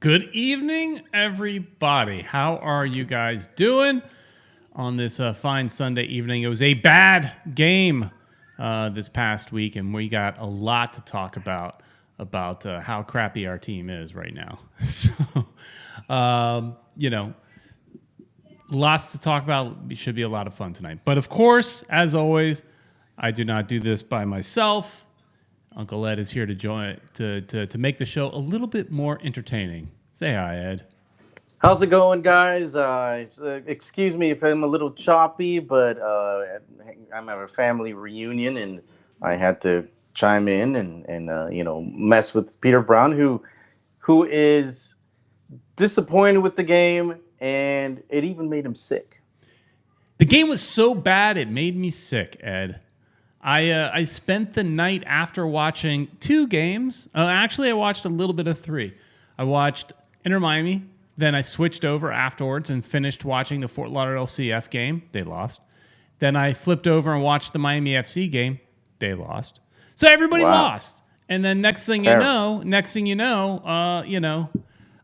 Good evening, everybody. How are you guys doing on this fine Sunday evening? It was a bad game this past week, and we got a lot to talk about how crappy our team is right now. So, lots to talk about. It should be a lot of fun tonight. But of course, as always, I do not do this by myself. Uncle Ed is here to join to make the show a little bit more entertaining. Say hi, Ed. How's it going, guys? Excuse me if I'm a little choppy, but I'm at a family reunion, and I had to chime in and mess with Peter Brown, who is disappointed with the game, and it even made him sick. The game was so bad it made me sick, Ed. I spent the night after watching two games. Actually, I watched a little bit of three. I watched Inter Miami. Then I switched over afterwards and finished watching the Fort Lauderdale CF game. They lost. Then I flipped over and watched the Miami FC game. They lost. So everybody lost. And then next thing you know,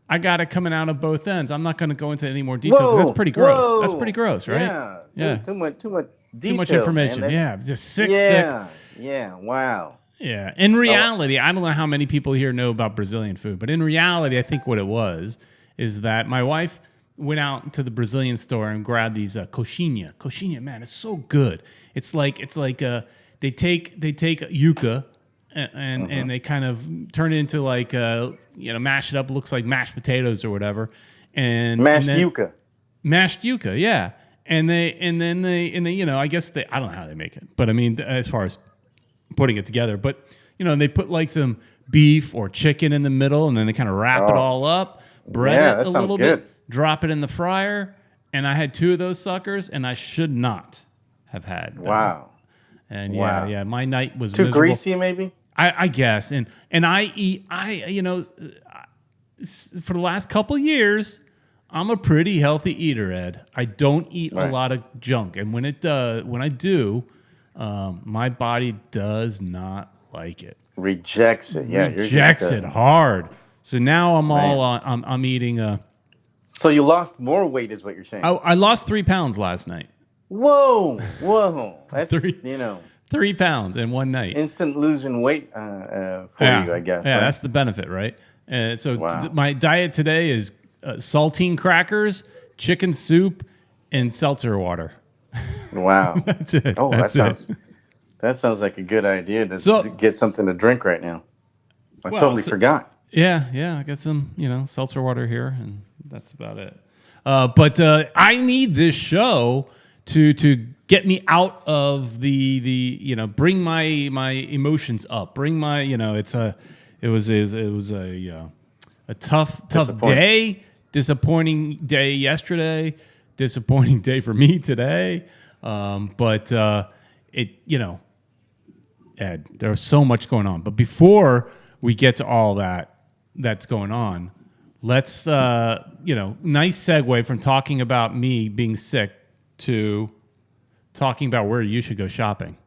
I got it coming out of both ends. I'm not going to go into any more detail. That's pretty gross. Whoa. That's pretty gross, right? Yeah. Too much. Too much information. Man. Yeah, just sick. Yeah, wow. Yeah. In reality, I don't know how many people here know about Brazilian food, but in reality, I think what it was is that my wife went out to the Brazilian store and grabbed these coxinha. Coxinha, man, it's so good. It's like they take yuca and they kind of turn it into like mash it up. It looks like mashed potatoes or whatever. And yuca. Mashed yuca, yeah. And then they I guess I don't know how they make it, but I mean as far as putting it together, but they put like some beef or chicken in the middle, and then they kind of wrap it all up, bread it a little bit, drop it in the fryer, and I had two of those suckers, and I should not have had them. Wow. And yeah, my night was too miserable. Greasy, maybe. I guess, and I eat for the last couple years. I'm a pretty healthy eater, Ed. I don't eat a lot of junk, and when I do, my body does not like it. Rejects it. Yeah, rejects it hard. So now I'm eating. So you lost more weight, is what you're saying? I lost 3 pounds last night. Whoa! That's 3 pounds in one night. Instant losing weight for you, I guess. Yeah, right? that's the benefit, right? My diet today is saltine crackers, chicken soup, and seltzer water. Wow. That's it. Oh, that sounds like a good idea to get something to drink right now. I totally forgot. Yeah. I got some, seltzer water here, and that's about it. But I need this show to get me out of the bring my emotions up, bring my it was a tough day. Disappointing day yesterday, disappointing day for me today. But Ed, there's so much going on. But before we get to all that's going on, let's, nice segue from talking about me being sick to talking about where you should go shopping.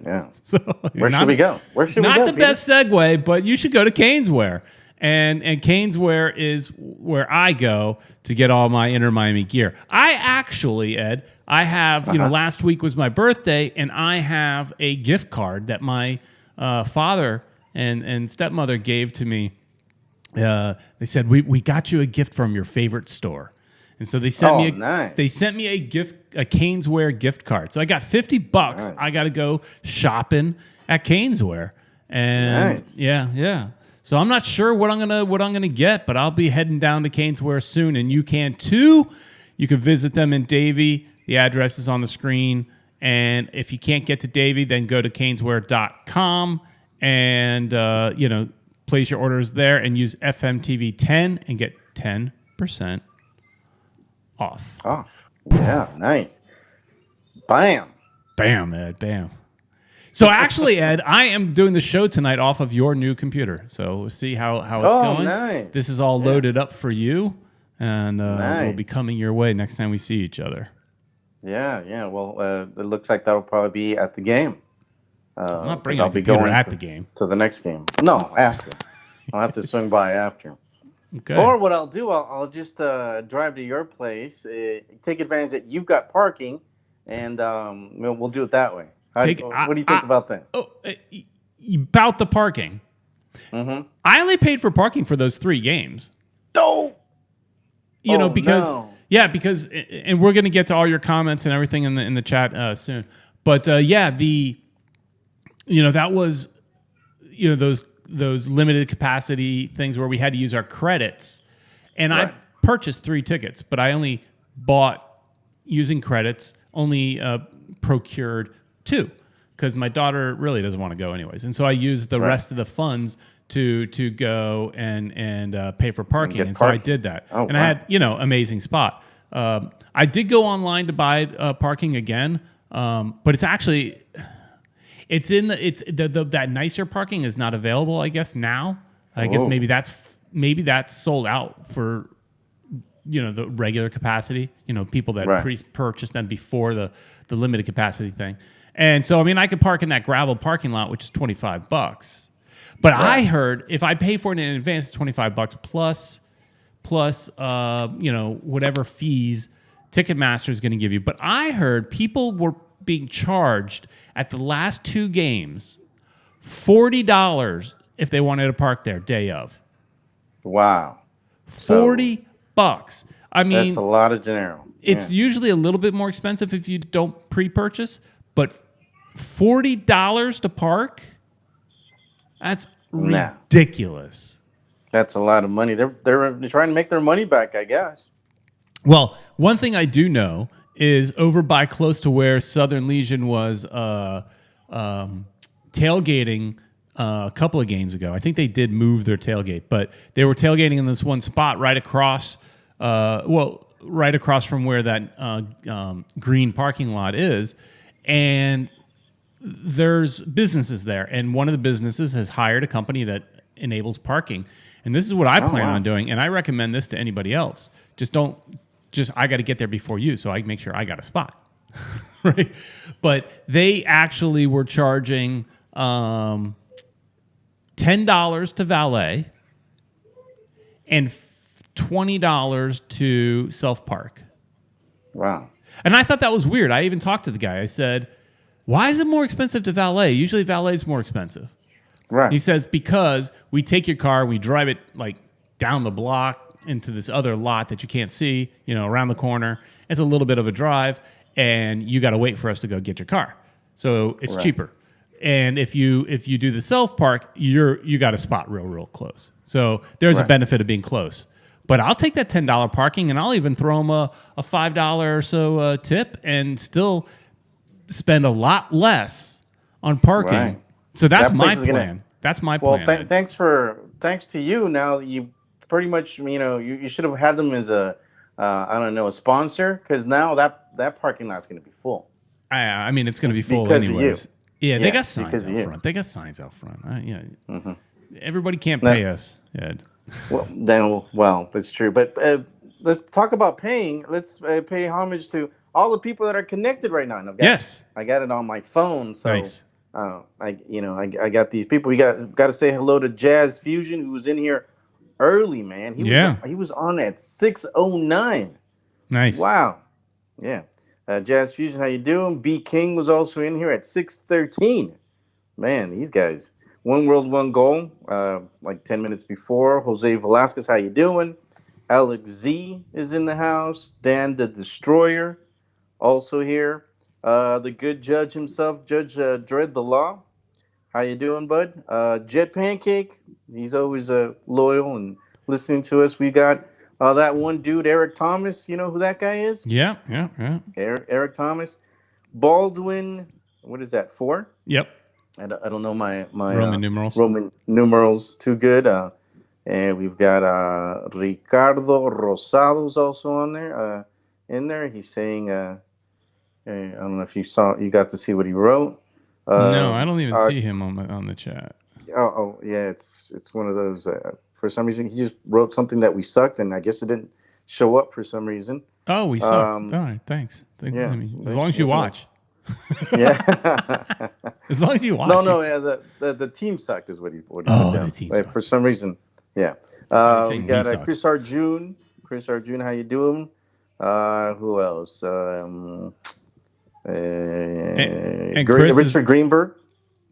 Yeah. So where should we go? Not the best segue, but you should go to Caneswear. And Caneswear is where I go to get all my Inter Miami gear. I actually, Ed, I have, last week was my birthday, and I have a gift card that my father and stepmother gave to me. They said, we got you a gift from your favorite store. And so they sent me a Caneswear gift card. So I got $50. Nice. I got to go shopping at Caneswear. And yeah. So I'm not sure what I'm gonna get, but I'll be heading down to Caneswear soon, and you can too. You can visit them in Davie. The address is on the screen. And if you can't get to Davie, then go to caneswear.com and place your orders there and use FMTV 10 and get 10% off. Oh, yeah, nice. Bam, Ed, bam. So actually, Ed, I am doing the show tonight off of your new computer. So we'll see how it's going. Nice. This is all loaded up for you, and we'll be coming your way next time we see each other. Yeah. Well, it looks like that'll probably be at the game. I'm not bringing a computer at the game. To the next game. No, after. I'll have to swing by after. Okay. Or what I'll do, I'll just drive to your place, take advantage that you've got parking, and we'll do it that way. What do you think about that? Oh, about the parking. Mm-hmm. I only paid for parking for those 3 games. Oh, Because no. because and we're going to get to all your comments and everything in the chat soon. But that was those limited capacity things where we had to use our credits. And Right. I purchased 3 tickets, but I only bought using credits, only procured 2 because my daughter really doesn't want to go anyways. And so I used the rest of the funds to go and pay for parking. And so I did that. Oh, and I had, amazing spot. I did go online to buy parking again, but it's actually that nicer parking is not available, I guess now. I guess maybe that's sold out for the regular capacity, people that purchased them before the limited capacity thing. And so I could park in that gravel parking lot, which is $25. But I heard if I pay for it in advance, it's $25 plus whatever fees Ticketmaster is going to give you. But I heard people were being charged at the last 2 games $40 if they wanted to park there day of. Wow. $40. I mean, that's a lot of dinero. It's usually a little bit more expensive if you don't pre-purchase, but $40 to park? That's ridiculous. That's a lot of money. They're trying to make their money back, I guess. Well, one thing I do know is over by close to where Southern Legion was tailgating a couple of games ago. I think they did move their tailgate, but they were tailgating in this one spot right across from where that green parking lot is, and there's businesses there, and one of the businesses has hired a company that enables parking. And this is what I plan on doing, and I recommend this to anybody else. I got to get there before you, so I make sure I got a spot. Right? But they actually were charging $10 to valet and $20 to self-park. Wow. And I thought that was weird. I even talked to the guy. I said, why is it more expensive to valet? Usually valet is more expensive. Right. He says, because we take your car, we drive it like down the block into this other lot that you can't see, around the corner. It's a little bit of a drive, and you got to wait for us to go get your car. So it's cheaper. And if you do the self-park, you got a spot real close. So there's a benefit of being close. But I'll take that $10 parking, and I'll even throw them a $5 or so tip and still spend a lot less on parking. Right. So that's my plan. That's my plan. Well, thanks to you. Now you pretty much, you should have had them as a sponsor, because now that parking lot's going to be full. It's going to be full anyways. Yeah, they got signs out front. They got signs out front. Mm-hmm. Everybody can't pay us, Ed. Well, that's true. But let's talk about paying. Let's pay homage to all the people that are connected right now. I got it on my phone. So nice. I got these people. We got to say hello to Jazz Fusion, who was in here early, man. He was on at 6:09. Nice. Wow. Yeah. Jazz Fusion, how you doing? B King was also in here at 6:13. Man, these guys. One World, One Goal, like 10 minutes before. Jose Velasquez, how you doing? Alex Z is in the house. Dan the Destroyer, also here. The good judge himself, Judge Dredd the Law. How you doing, bud? Jet Pancake, he's always loyal and listening to us. We got that one dude, Eric Thomas. You know who that guy is? Yeah. Eric Thomas. Baldwin, what is that, 4? Yep. I don't know my Roman numerals. Roman numerals too good. And we've got Ricardo Rosado's also on there. In there, he's saying, I don't know if you got to see what he wrote. No, I don't even see him on the chat. Oh yeah, it's one of those. For some reason, he just wrote something that we sucked, and I guess it didn't show up for some reason. Oh, we sucked. All right, thanks. Yeah, as long as you watch. Yeah. As long as you watch. No, yeah, the team sucked is what he put down. The team for some reason. Yeah. We got Chris Arjun. Chris Arjun, how you doing? Who else? Richard Greenberg.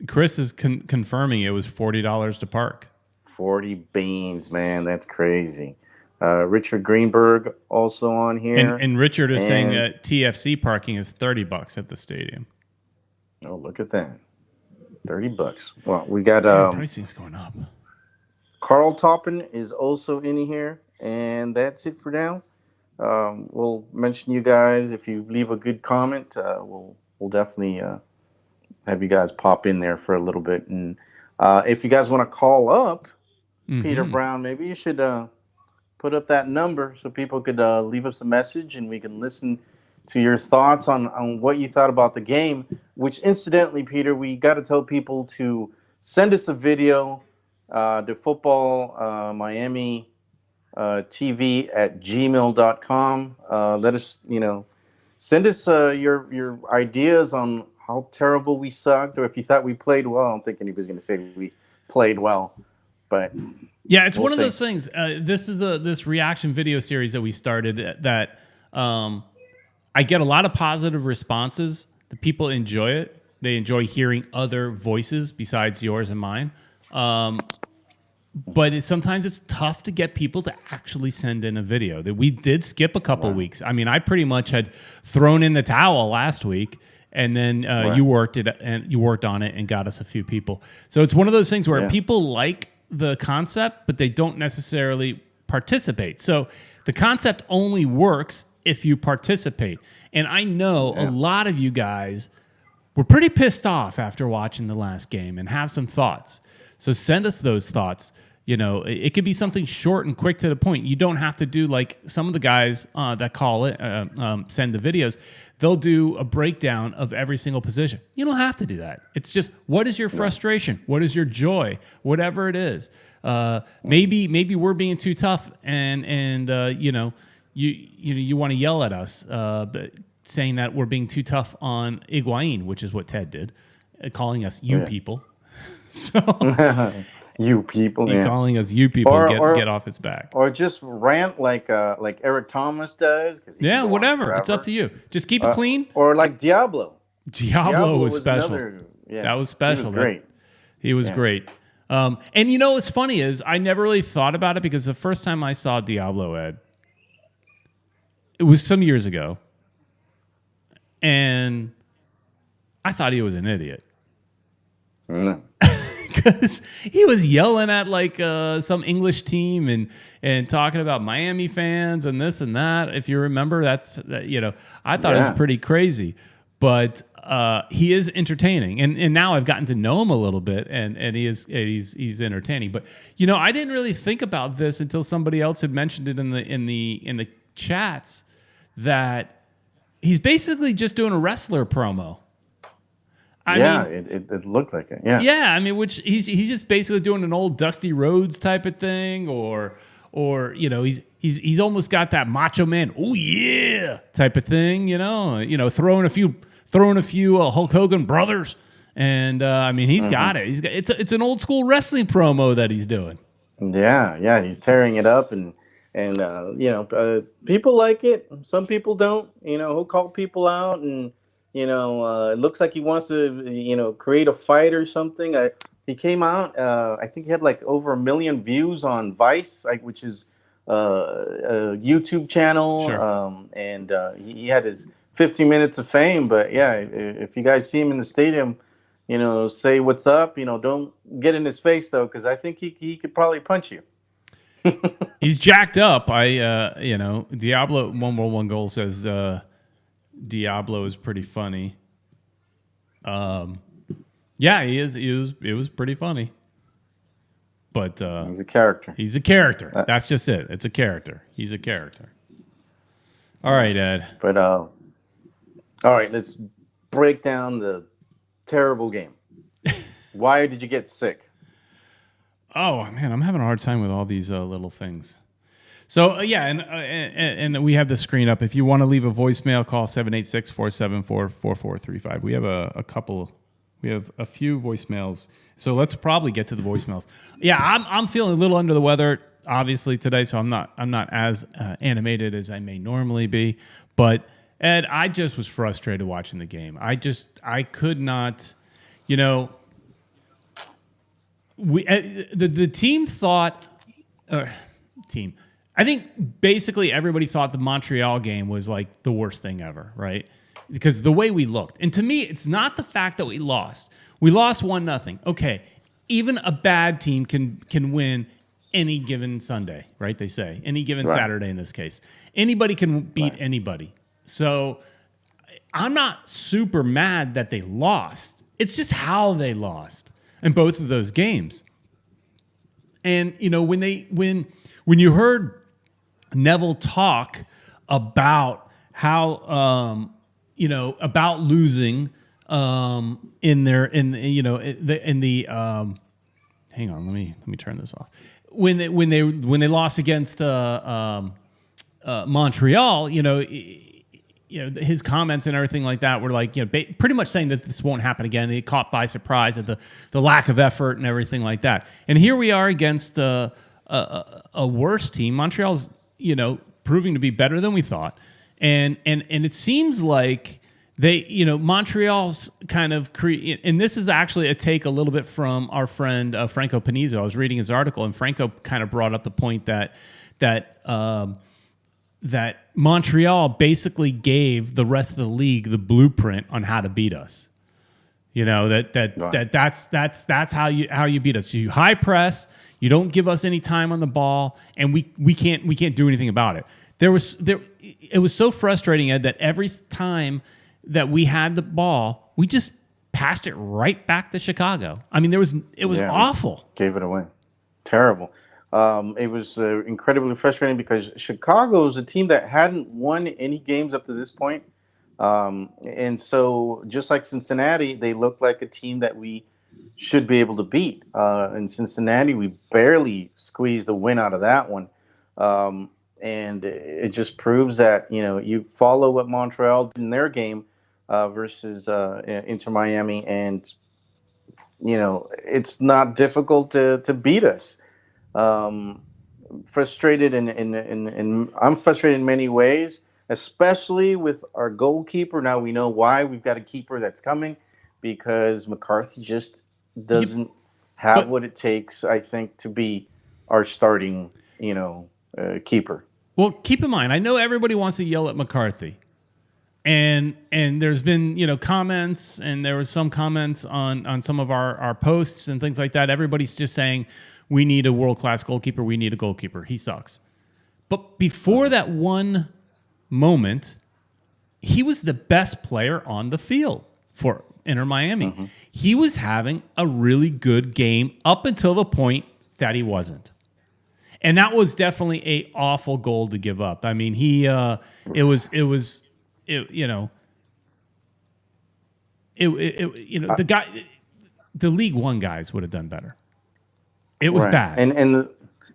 Chris is confirming it was $40 to park. 40 beans, man. That's crazy. Richard Greenberg also on here. And Richard is saying that TFC parking is $30 at the stadium. Oh, look at that. $30. Well, we got pricing's going up. Carl Toppin is also in here, and that's it for now. We'll mention you guys if you leave a good comment. We'll definitely have you guys pop in there for a little bit. And if you guys want to call up Peter Brown, maybe you should put up that number so people could leave us a message and we can listen to your thoughts on what you thought about the game. Which, incidentally, Peter, we got to tell people to send us a video to Futbol Miami TV at gmail.com. Let us, send us your ideas on how terrible we sucked, or if you thought we played well. I don't think anybody's going to say we played well, but yeah, it's one of those things. This is this reaction video series that we started that I get a lot of positive responses. The people enjoy it. They enjoy hearing other voices besides yours and mine. But sometimes it's tough to get people to actually send in a video. That we did skip a couple weeks. I mean, I pretty much had thrown in the towel last week, and then you worked on it and got us a few people. So it's one of those things where people like the concept, but they don't necessarily participate. So the concept only works if you participate. And I know a lot of you guys were pretty pissed off after watching the last game and have some thoughts. So send us those thoughts. It could be something short and quick to the point. You don't have to do like some of the guys that call it, send the videos. They'll do a breakdown of every single position. You don't have to do that. It's just, what is your frustration? What is your joy? Whatever it is. Maybe we're being too tough, and you want to yell at us, but saying that we're being too tough on Higuain, which is what Ted did, calling us people. So you people, calling us you people, get off his back, or just rant like Eric Thomas does. Whatever. It's up to you. Just keep it clean. Or like Diablo. Diablo was special. That was special. He was great. And what's funny is I never really thought about it because the first time I saw Diablo, Ed, it was some years ago, and I thought he was an idiot. Because he was yelling at like some English team and talking about Miami fans and this and that. If you remember, I thought it was pretty crazy. But he is entertaining, and now I've gotten to know him a little bit, and he's entertaining. But I didn't really think about this until somebody else had mentioned it in the chats that he's basically just doing a wrestler promo. I mean, it looked like it. Yeah. Yeah, I mean, which he's just basically doing an old Dusty Rhodes type of thing, or he's almost got that Macho Man, oh yeah, type of thing. Throwing a few Hulk Hogan brothers, and I mean, he's got it. It's an old school wrestling promo that he's doing. Yeah, he's tearing it up, and people like it. Some people don't. He'll call people out and. It looks like he wants to, create a fight or something. He came out. I think he had like over 1 million views on Vice, which is a YouTube channel. Sure. And he had his 15 minutes of fame. But yeah, if you guys see him in the stadium, say what's up. Don't get in his face though, because I think he could probably punch you. He's jacked up. Diablo 111 Goal says. Diablo is pretty funny. Yeah, he is. It was pretty funny. But he's a character. He's a character. That's just it. It's a character. He's a character. All right, Ed. But all right, let's break down the terrible game. Why did you get sick? Oh man, I'm having a hard time with all these little things. So, and we have the screen up. If you want to leave a voicemail, call 786-474-4435. We have a couple. We have a few voicemails. So let's probably get to the voicemails. Yeah, I'm feeling a little under the weather. obviously today, so I'm not as animated as I may normally be. But Ed, I just was frustrated watching the game. I could not, you know. The team thought, team. I think basically everybody thought the Montreal game was like the worst thing ever, right? Because the way we looked, and to me, it's not the fact that we lost. We lost 1-0. Okay, even a bad team can win any given Sunday, right? They say any given Saturday in this case. Anybody can beat anybody. So I'm not super mad that they lost. It's just how they lost in both of those games. And you know, when you heard Neville talk about how about losing in the hang on, let me turn this off. When they lost against Montreal, his comments and everything like that were like, pretty much saying that this won't happen again. He caught by surprise at the lack of effort and everything like that. And here we are against a worse team. Montreal's, proving to be better than we thought. And it seems like Montreal's kind of and this is actually a take a little bit from our friend Franco Panizzo. I was reading his article, and Franco kind of brought up the point that Montreal basically gave the rest of the league the blueprint on how to beat us. That's how you beat us. You high press, you don't give us any time on the ball, and we can't do anything about it. It was so frustrating, Ed, that every time that we had the ball, we just passed it right back to Chicago. I mean, it was awful. Gave it away. Terrible. It was incredibly frustrating because Chicago is a team that hadn't won any games up to this point. And so just like Cincinnati, they looked like a team that we should be able to beat. In Cincinnati, we barely squeezed the win out of that one. And it just proves that, you follow what Montreal did in their game versus Inter Miami, and, it's not difficult to beat us. Frustrated and I'm frustrated in many ways, especially with our goalkeeper. Now we know why. We've got a keeper that's coming because McCarthy just doesn't have what it takes, I think, to be our starting, keeper. Well, keep in mind, I know everybody wants to yell at McCarthy. And there's been, comments, and there was some comments on some of our posts and things like that. Everybody's just saying, we need a world-class goalkeeper. We need a goalkeeper. He sucks. But before that one moment, he was the best player on the field for Inter Miami. Mm-hmm. He was having a really good game up until the point that he wasn't. And that was definitely an awful goal to give up. I mean, the League One guys would have done better. It was bad. And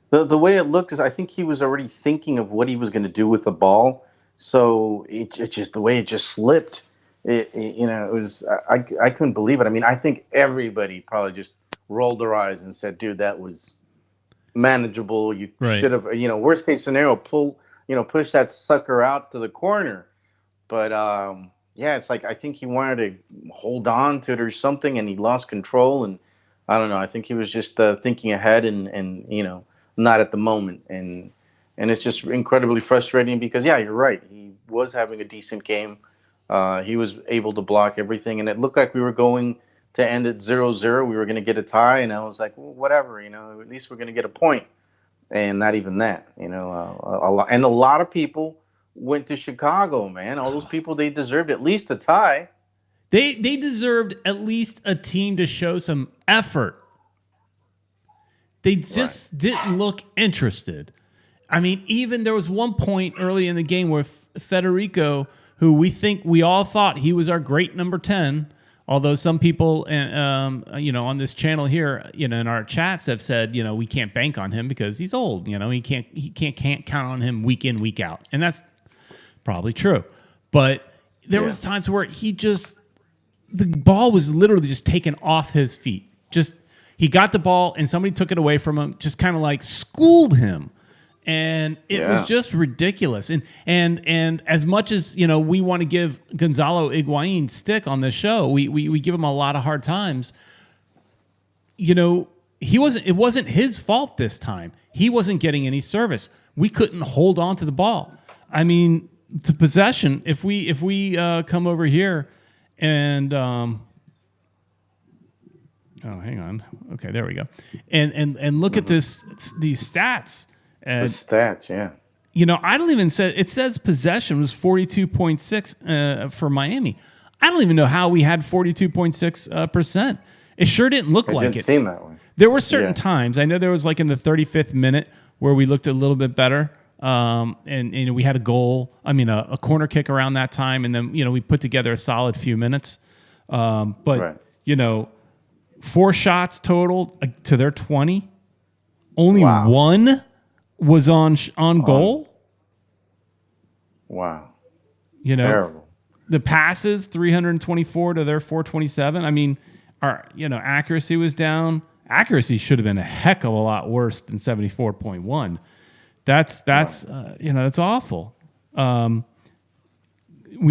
the way it looked is I think he was already thinking of what he was going to do with the ball. So it's just the way it just slipped. It was I couldn't believe it. I mean, I think everybody probably just rolled their eyes and said, "Dude, that was manageable. You should have, worst case scenario, push that sucker out to the corner." But it's like I think he wanted to hold on to it or something, and he lost control. And I don't know. I think he was just thinking ahead and not at the moment. And it's just incredibly frustrating because you're right. He was having a decent game. He was able to block everything, and it looked like we were going to end at 0-0. We were going to get a tie, and I was like, well, whatever, at least we're going to get a point. And not even that, a lot of people went to Chicago, man. All those people, they deserved at least a tie. They deserved at least a team to show some effort. They just didn't look interested. I mean, even there was one point early in the game where Federico, who we all thought he was our great number 10, although some people, on this channel here, in our chats have said, we can't bank on him because he's old. He can't count on him week in, week out, and that's probably true. But there was times where the ball was literally just taken off his feet. He got the ball and somebody took it away from him, just kind of like schooled him. And it was just ridiculous. And as much as, we want to give Gonzalo Higuain stick on this show, we give him a lot of hard times. It wasn't his fault this time. He wasn't getting any service. We couldn't hold on to the ball. I mean, the possession, if we come over here and hang on. Okay, there we go. And look at these stats. The stats, yeah. I don't even say it says possession was 42.6 for Miami. I don't even know how we had 42.6%. It sure didn't look like it. Didn't seem that way. There were certain times. I know there was like in the 35th minute where we looked a little bit better. And we had a goal. I mean, a corner kick around that time, and then we put together a solid few minutes. But 4 shots total to their 20. Only one was on goal. Wow. Terrible. The passes 324 to their 427. I mean, our accuracy was down. Accuracy should have been a heck of a lot worse than 74.1. That's awful. We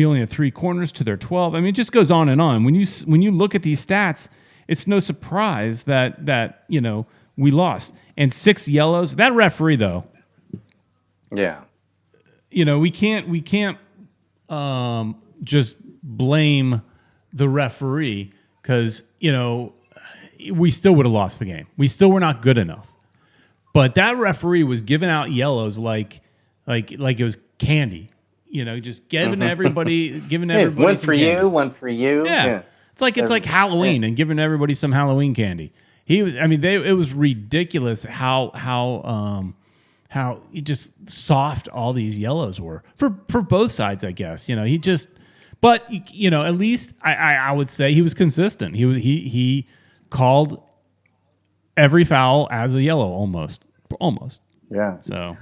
only have 3 corners to their 12. I mean, it just goes on and on. When you look at these stats, it's no surprise that we lost. And 6 yellows. That referee though. Yeah. We can't just blame the referee because we still would have lost the game. We still were not good enough. But that referee was giving out yellows like it was candy. Just giving everybody one for you, one for you. Yeah. It's like Halloween and giving everybody some Halloween candy. It was ridiculous how just soft all these yellows were for both sides, I guess. But at least I would say he was consistent. He called every foul as a yellow almost. Yeah. So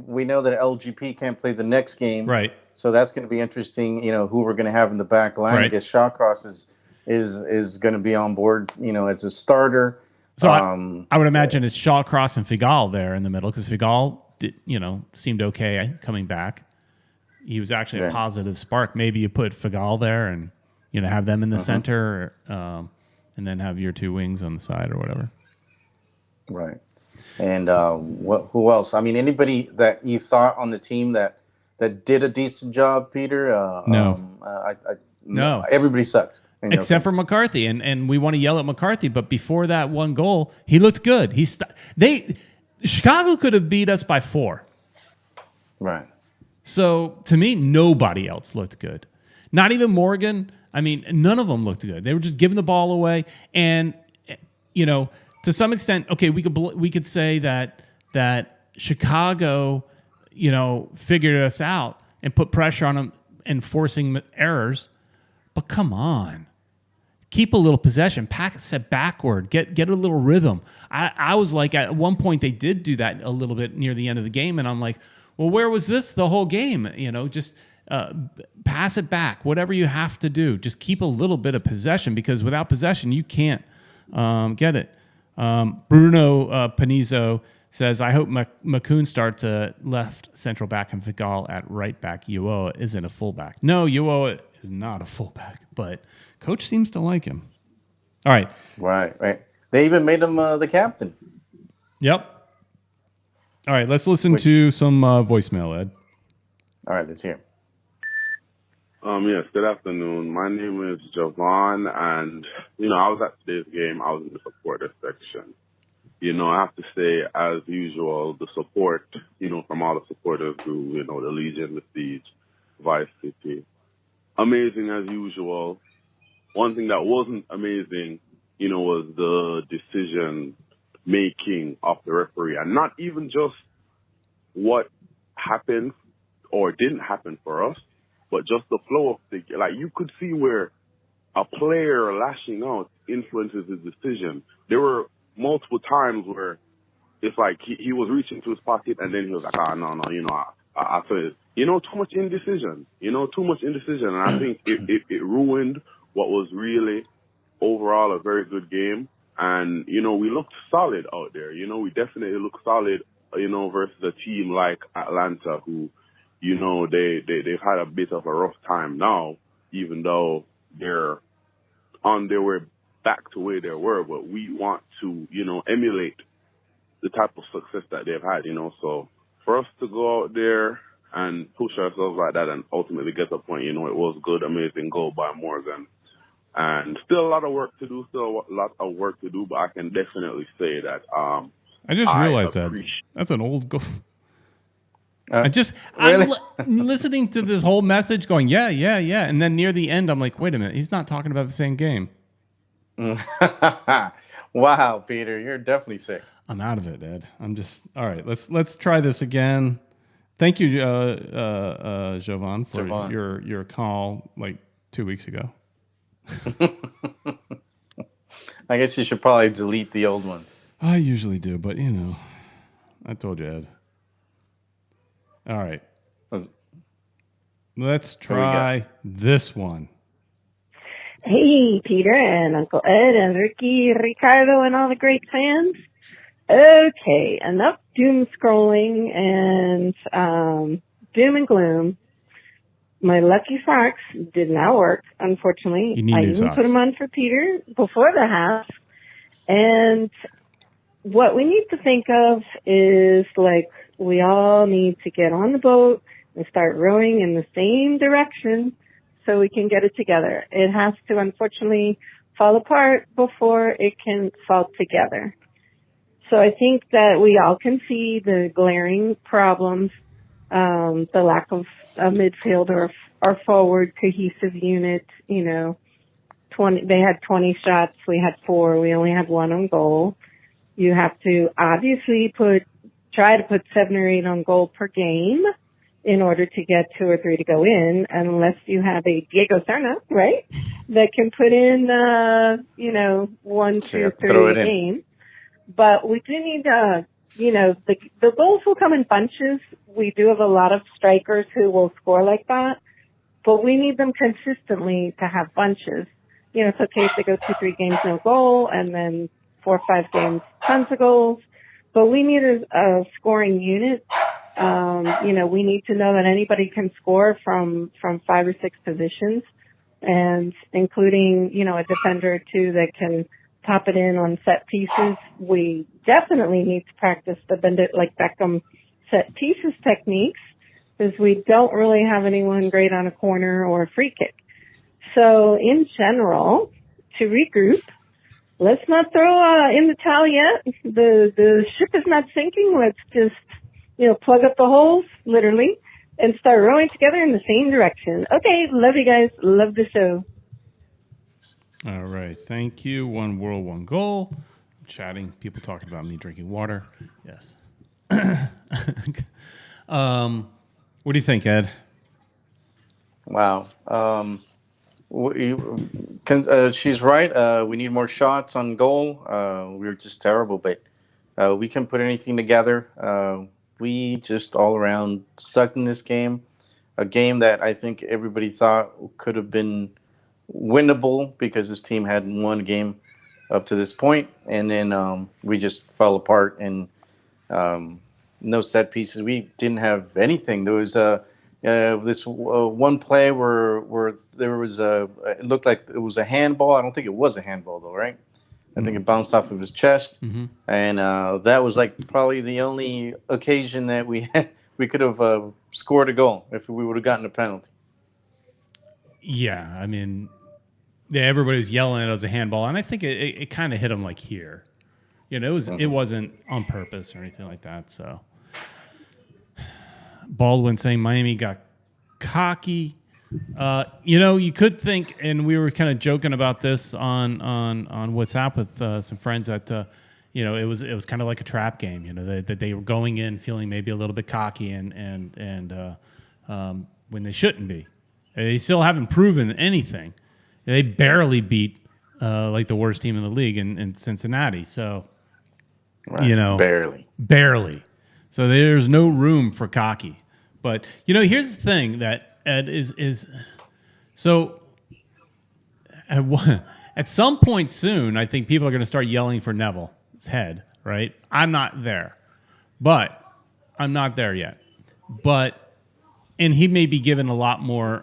we know that LGP can't play the next game, right? So that's going to be interesting. Who we're going to have in the back line. Right. I guess Shawcross is going to be on board. As a starter. So I would imagine it's Shawcross and Figal there in the middle because Figal seemed okay coming back. He was actually a positive spark. Maybe you put Figal there and have them in the center, and then have your 2 wings on the side or whatever. Right. And who else? I mean, anybody that you thought on the team that did a decent job, Peter? No. No. Everybody sucked. Except for McCarthy, and we want to yell at McCarthy, but before that one goal, he looked good. Chicago could have beat us by 4. Right. So to me, nobody else looked good. Not even Morgan. I mean, none of them looked good. They were just giving the ball away, and to some extent, okay, we could say that Chicago, figured us out and put pressure on them and forcing errors. But come on, keep a little possession, pack a set backward, get a little rhythm. I was like, at one point they did do that a little bit near the end of the game, and I'm like, well, where was this the whole game? Just pass it back, whatever you have to do. Just keep a little bit of possession because without possession, you can't get it. Bruno Panizzo says, I hope Makoun starts left central back and Figal at right back. Uoa isn't a fullback. No, Uoa is not a fullback, but coach seems to like him. All right. Right. They even made him the captain. Yep. All right, let's listen to some voicemail, Ed. All right, let's hear. Yes, good afternoon. My name is Javon, and, I was at today's game. I was in the supporter section. I have to say, as usual, the support, from all the supporters who, the Legion, the Siege, Vice City. Amazing as usual. One thing that wasn't amazing, was the decision making of the referee, and not even just what happened or didn't happen for us, but just the flow of the, you could see where a player lashing out influences his decision. There were multiple times where it's like he was reaching to his pocket and then he was like, no, I said, too much indecision, and I think it ruined what was really overall a very good game. And, we looked solid out there. We definitely looked solid, versus a team like Atlanta who, they've had a bit of a rough time now, even though they're on their way back to where they were. But we want to, emulate the type of success that they've had, So for us to go out there and push ourselves like that and ultimately get a point, it was good, amazing goal by Morgan. And still a lot of work to do, but I can definitely say that I just realized that's an old goal. Really? I'm listening to this whole message going, yeah. And then near the end, I'm like, wait a minute, he's not talking about the same game. Wow, Peter, you're definitely sick. I'm out of it, Ed. I'm just, all right, let's try this again. Thank you, Jovan, for your call like 2 weeks ago. I guess you should probably delete the old ones. I usually do, but I told you, Ed. All right. Let's try this one. Hey, Peter and Uncle Ed and Ricky, Ricardo, and all the great fans. Okay, enough doom scrolling and doom and gloom. My lucky socks did not work, unfortunately. I even put them on for Peter before the half. And what we need to think of is, like, we all need to get on the boat and start rowing in the same direction so we can get it together. It has to, unfortunately, fall apart before it can fall together. So I think that we all can see the glaring problems, the lack of a midfield or forward cohesive unit. They had 20 shots, we had 4, we only had 1 on goal. You have to obviously try to put 7 or 8 on goal per game in order to get 2 or 3 to go in, unless you have a Diego Serna, right, that can put in, 1, 2, 3 a game. But we do need, the goals will come in bunches. We do have a lot of strikers who will score like that, but we need them consistently to have bunches. It's okay if they go 2, 3 games no goal, and then 4 or 5 games tons of goals. But we need a scoring unit. We need to know that anybody can score from 5 or 6 positions, and including, a defender or 2 that can pop it in on set pieces. We definitely need to practice the bend it like Beckham set pieces techniques, because we don't really have anyone great on a corner or a free kick. So in general, to regroup, let's not throw in the towel yet. The ship is not sinking. Let's just, plug up the holes, literally, and start rowing together in the same direction. Okay, love you guys. Love the show. All right. Thank you. 1 world, 1 goal. Chatting. People talking about me drinking water. Yes. What do you think, Ed? Wow. She's right. We need more shots on goal. We're just terrible, but we can put anything together. We just all around sucked in this game. A game that I think everybody thought could have been winnable because this team had won a game up to this point, and then we just fell apart, and no set pieces. We didn't have anything. There was this one play where there was it looked like it was a handball. I don't think it was a handball though, right? I think it bounced off of his chest, and that was like probably the only occasion that we could have scored a goal if we would have gotten a penalty. Yeah, I mean, everybody was yelling at it as a handball, and I think it kind of hit him like here. It wasn't on purpose or anything like that. So Baldwin saying Miami got cocky. You could think, and we were kind of joking about this on WhatsApp with some friends that it was kind of like a trap game. That they were going in feeling maybe a little bit cocky and when they shouldn't be. They still haven't proven anything. They barely beat like the worst team in the league in Cincinnati. So right. barely. So there's no room for cocky. But here's the thing that Ed is so at at some point soon, I think people are going to start yelling for Neville's head, right? I'm not there. But I'm not there yet. But, and he may be given a lot more,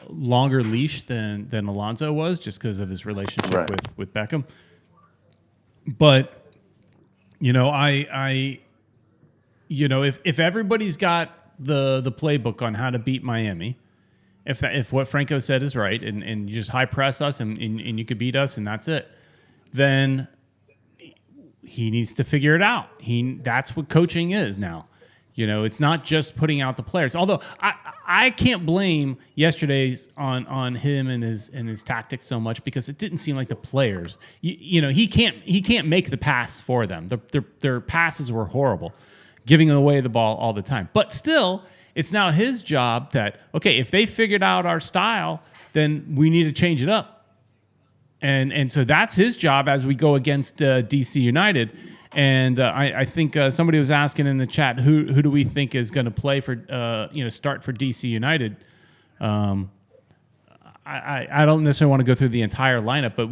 longer leash than Alonso was, just because of his relationship with Beckham. But, if everybody's got the playbook on how to beat Miami, if what Franco said is right, and you just high press us and you could beat us and that's it, then he needs to figure it out. That's what coaching is now. It's not just putting out the players. Although I can't blame yesterday's on him and his tactics so much, because it didn't seem like the players. He can't make the pass for them. Their passes were horrible, giving away the ball all the time. But still, it's now his job that, okay, if they figured out our style, then we need to change it up. And so that's his job as we go against DC United. And I think somebody was asking in the chat, who do we think is going to play for, start for DC United? I don't necessarily want to go through the entire lineup, but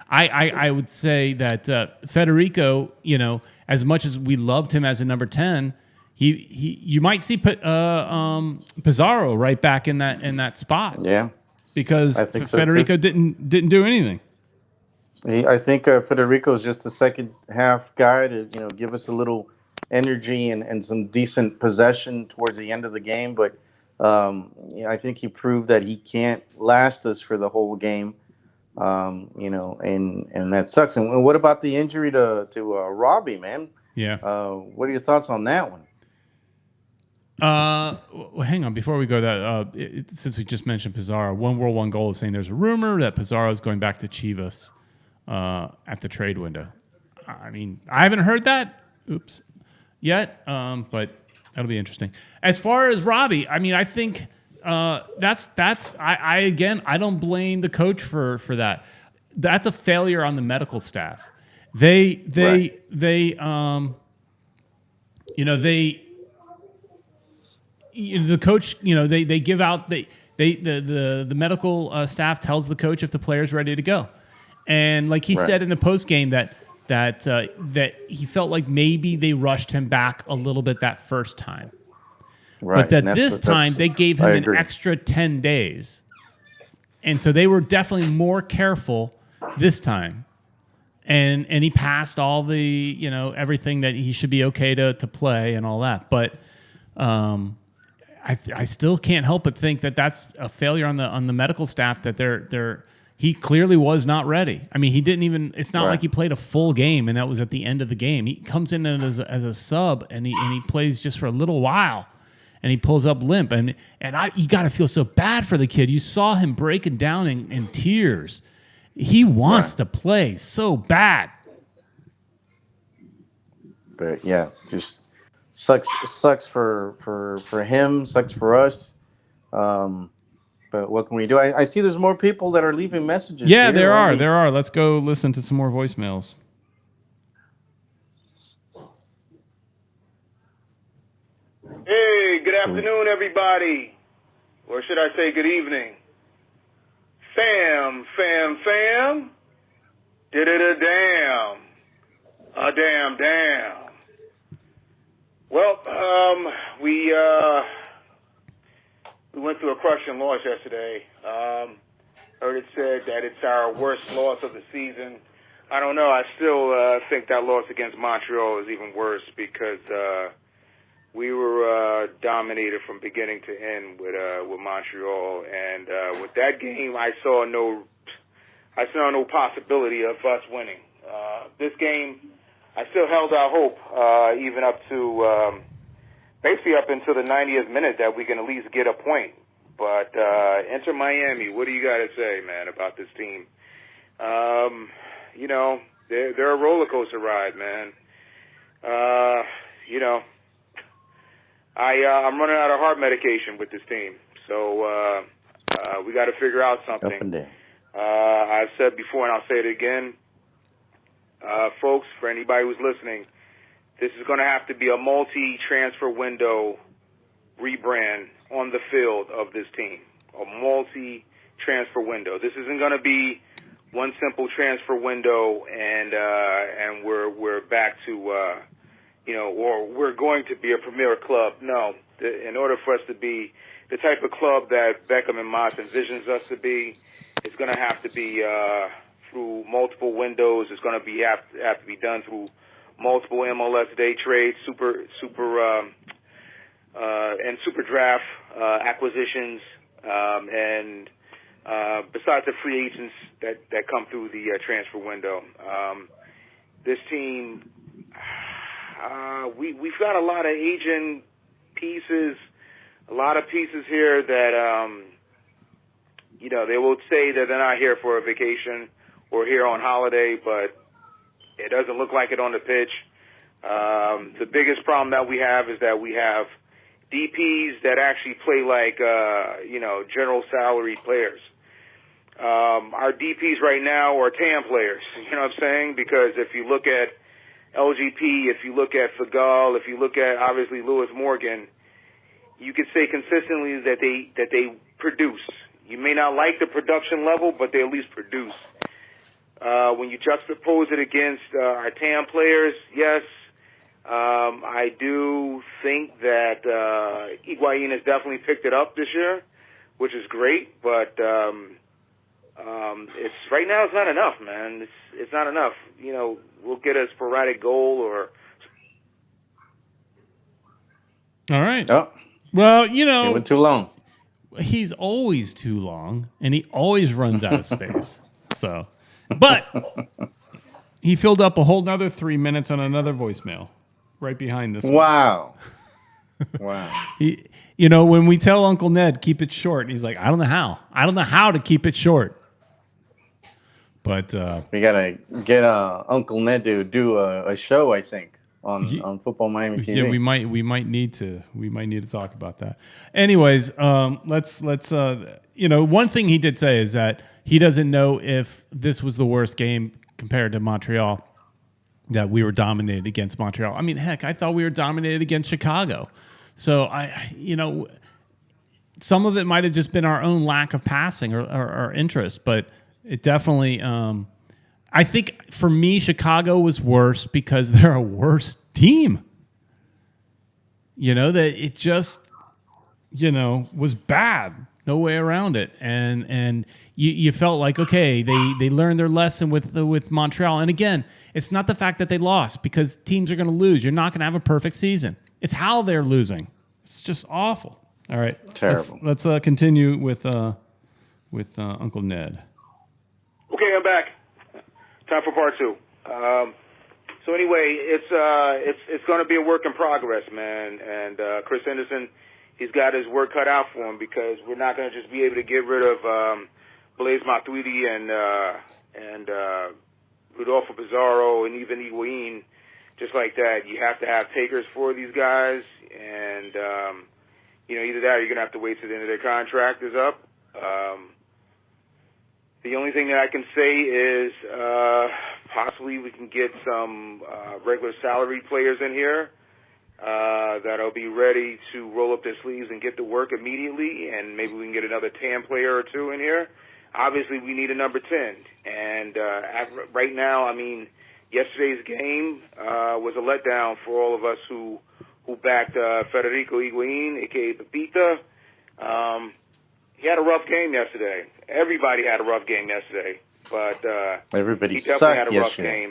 I would say that Federico, as much as we loved him as a number 10, you might see Pizarro right back in that spot. Yeah, because Federico didn't do anything. I think Federico is just the second half guy to give us a little energy and some decent possession towards the end of the game. But I think he proved that he can't last us for the whole game. And that sucks. And what about the injury to Robbie, man? Yeah. What are your thoughts on that one? Well, hang on. Before we go that, since we just mentioned Pizarro, One World, One Goal is saying there's a rumor that Pizarro is going back to Chivas at the trade window. I mean, I haven't heard that yet, but that'll be interesting. As far as Robbie, I mean, I think that's I don't blame the coach for that. That's a failure on the medical staff. The coach, they give out the medical staff tells the coach if the player's ready to go, and like he said in the post game that he felt like maybe they rushed him back a little bit that first time, but that this time they gave him an extra 10 days, and so they were definitely more careful this time, and he passed all the everything that he should be okay to play and all that, but. I still can't help but think that that's a failure on the medical staff, that he clearly was not ready. I mean, he didn't even. It's not like he played a full game and that was at the end of the game. He comes in as a sub and he plays just for a little while, and he pulls up limp, and you got to feel so bad for the kid. You saw him breaking down in tears. He wants to play so bad. But yeah, just. Sucks for him, sucks for us. But what can we do? I see there's more people that are leaving messages. Yeah, there are. Let's go listen to some more voicemails. Hey, good afternoon, everybody. Or should I say good evening? Fam. Damn. Well, we went through a crushing loss yesterday. Heard it said that it's our worst loss of the season. I don't know. I still think that loss against Montreal is even worse, because we were dominated from beginning to end with Montreal, and with that game, I saw no possibility of us winning. This game, I still held out hope, even up to basically up until the 90th minute, that we can at least get a point. But Inter Miami, what do you got to say, man, about this team? They're a roller coaster ride, man. I'm running out of heart medication with this team, so we got to figure out something. Up and down. I've said before, and I'll say it again. Folks, for anybody who's listening, this is going to have to be a multi-transfer window rebrand on the field of this team. A multi transfer window. This isn't going to be one simple transfer window, and we're back to or we're going to be a premier club. No, in order for us to be the type of club that Beckham and Moss envisions us to be, it's going to have to be through multiple windows. It's going to have to be done through multiple MLS day trades, super draft acquisitions, and besides the free agents that come through the transfer window. This team, we've got a lot of aging pieces, a lot of pieces here that, they will say that they're not here for a vacation or here on holiday, but it doesn't look like it on the pitch. The biggest problem that we have is that we have DPs that actually play like, general salary players. Our DPs right now are TAM players, you know what I'm saying? Because if you look at LGP, if you look at Futbol, if you look at, obviously, Lewis Morgan, you could say consistently that they produce. You may not like the production level, but they at least produce. When you juxtapose it against our TAM players, yes, I do think that Higuain has definitely picked it up this year, which is great, but it's right now it's not enough, man. It's not enough. We'll get a sporadic goal or. All right. Oh, well, it went too long. He's always too long, and he always runs out of space. So, but he filled up a whole nother 3 minutes on another voicemail right behind this one. Wow. Wow. When we tell Uncle Ned, keep it short, he's like, I don't know how. I don't know how to keep it short. But we got to get Uncle Ned to do a show, I think, on Futbol Miami TV. Yeah, we might need to talk about that. Anyways, let's one thing he did say is that he doesn't know if this was the worst game compared to Montreal, that we were dominated against Montreal. I mean, heck, I thought we were dominated against Chicago. So some of it might have just been our own lack of passing or interest, but it definitely, I think for me, Chicago was worse because they're a worse team. That it just, was bad. No way around it. And you felt like, okay, they learned their lesson with Montreal. And again, it's not the fact that they lost, because teams are going to lose. You're not going to have a perfect season. It's how they're losing. It's just awful. All right. Terrible. Let's continue with Uncle Ned. Okay, I'm back. Time for part two. So anyway, it's going to be a work in progress, man. And Chris Henderson, he's got his work cut out for him, because we're not going to just be able to get rid of Blaise Matuidi and Rodolfo Pizarro and even Higuain just like that. You have to have takers for these guys, and either that or you're going to have to wait till the end of their contract is up. The only thing that I can say is possibly we can get some regular salary players in here that'll be ready to roll up their sleeves and get to work immediately, and maybe we can get another TAM player or two in here. Obviously, we need a number 10. And right now, I mean, yesterday's game was a letdown for all of us who backed Federico Higuain, a.k.a. Pepita. He had a rough game yesterday. Everybody had a rough game yesterday, but everybody he definitely had a rough yesterday.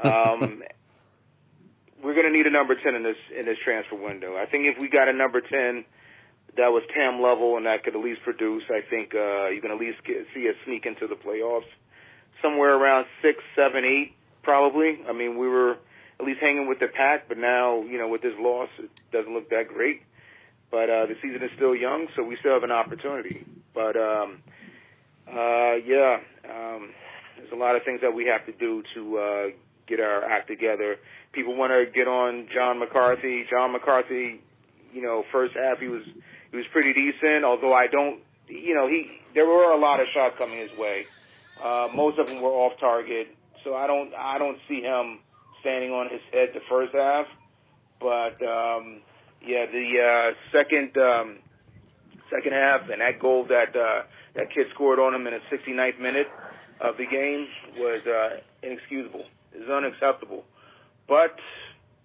game. We're going to need a number 10 in this transfer window. I think if we got a number 10 that was TAM level and that could at least produce, I think you can at least see us sneak into the playoffs somewhere around 6, 7, 8, probably. I mean, we were at least hanging with the pack, but now, with this loss, it doesn't look that great. But the season is still young, so we still have an opportunity. But, there's a lot of things that we have to do to get our act together. People want to get on John McCarthy. John McCarthy, first half he was pretty decent, although I don't, there were a lot of shots coming his way. Most of them were off target, so I don't see him standing on his head the first half. But the second half, and that goal that that kid scored on him in the 69th minute of the game was inexcusable. It's unacceptable. But,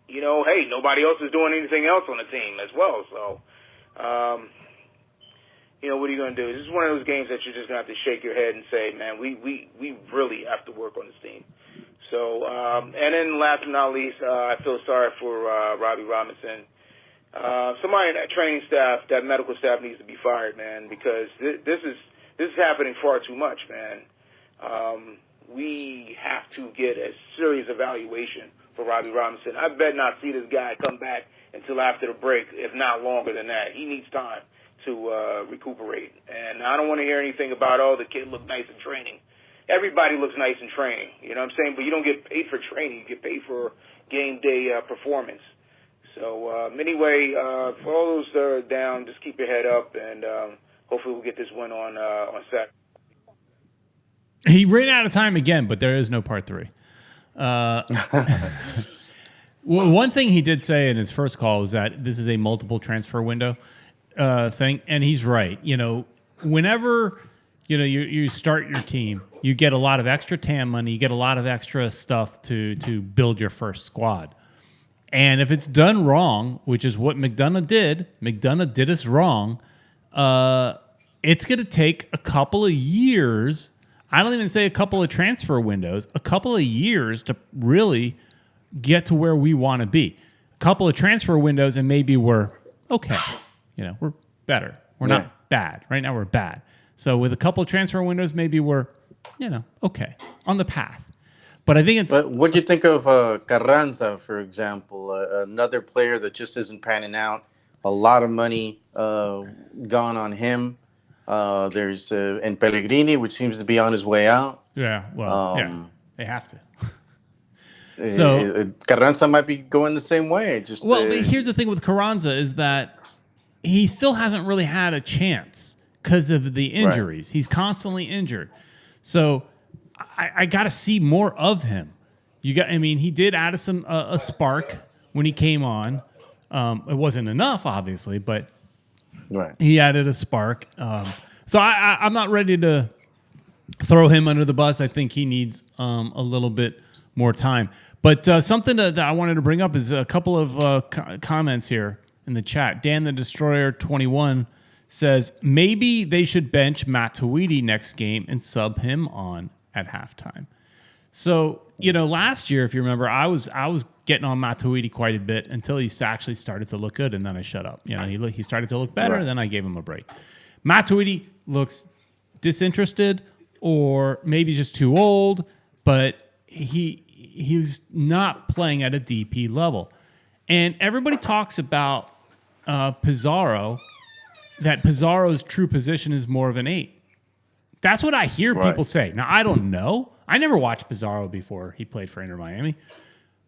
you know, hey, nobody else is doing anything else on the team as well. So, you know, what are you going to do? This is one of those games that you're just going to have to shake your head and say, man, we really have to work on this team. So, and then last but not least, I feel sorry for Robbie Robinson. Somebody in that training staff, that medical staff needs to be fired, man, because this is happening far too much, man. We have to get a serious evaluation for Robbie Robinson. I bet not see this guy come back until after the break, if not longer than that. He needs time to recuperate. And I don't want to hear anything about, oh, the kid looked nice in training. Everybody looks nice in training, you know what I'm saying? But you don't get paid for training. You get paid for game day performance. So anyway, for all those that are down, just keep your head up, and hopefully we'll get this win on Saturday. He ran out of time again, but there is no part 3. Well, one thing he did say in his first call was that this is a multiple transfer window thing, and he's right. You know, whenever you start your team, you get a lot of extra TAM money, you get a lot of extra stuff to build your first squad. And if it's done wrong, which is what McDonough did us wrong, it's going to take a couple of years. I don't even say a couple of transfer windows, a couple of years to really get to where we want to be. A couple of transfer windows and maybe we're okay. You know, we're better. We're not bad. Right now we're bad. So with a couple of transfer windows, maybe we're, okay, on the path. But I think it's... But what do you think of Carranza, for example, another player that just isn't panning out? A lot of money gone on him. There's and Pellegrini, which seems to be on his way out. Yeah, well, they have to. So Carranza might be going the same way. Here's the thing with Carranza is that he still hasn't really had a chance because of the injuries. Right. He's constantly injured. So I got to see more of him. He did add a spark when he came on. It wasn't enough, obviously, but he added a spark. So I'm not ready to throw him under the bus. I think he needs a little bit more time. But something that I wanted to bring up is a couple of comments here in the chat. Dan the Destroyer 21 says maybe they should bench Matuidi next game and sub him on at halftime. So, last year, if you remember, I was getting on Matuidi quite a bit until he actually started to look good, and then I shut up. He started to look better, and then I gave him a break. Matuidi looks disinterested or maybe just too old, but he's not playing at a DP level. And everybody talks about Pizarro, that Pizarro's true position is more of an 8. That's what I hear people say. Now, I don't know. I never watched Pizarro before he played for Inter Miami.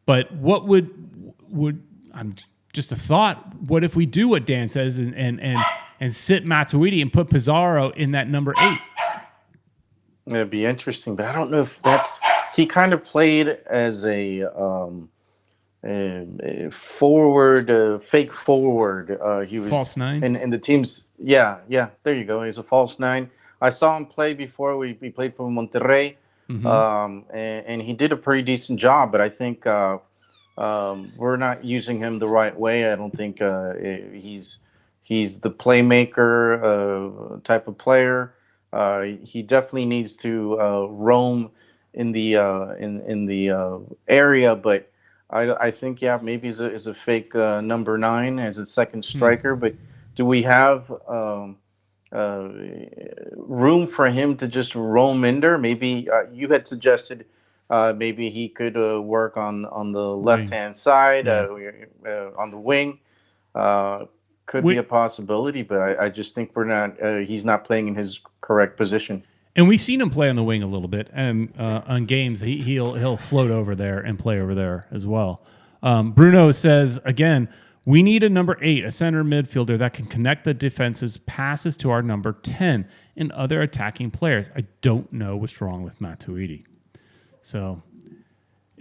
But what would I'm just a thought, what if we do what Dan says and sit Matuidi and put Pizarro in that number 8? It'd be interesting, but I don't know if he kind of played as a forward, fake forward. He was false 9 in the team's. Yeah, there you go. He's a false 9. I saw him play before. We played for Monterrey, and he did a pretty decent job. But I think we're not using him the right way. I don't think he's the playmaker type of player. He definitely needs to roam in the area. But I think maybe is a fake number 9 as a second striker. But do we have room for him to just roam in there? Maybe you had suggested maybe he could work on the left-hand side, on the wing. Could be a possibility, but I just think he's not playing in his correct position. And we've seen him play on the wing a little bit, and on games he'll float over there and play over there as well. Bruno says again, we need a number 8, a center midfielder that can connect the defense's passes to our number 10 and other attacking players. I don't know what's wrong with Matuidi. So,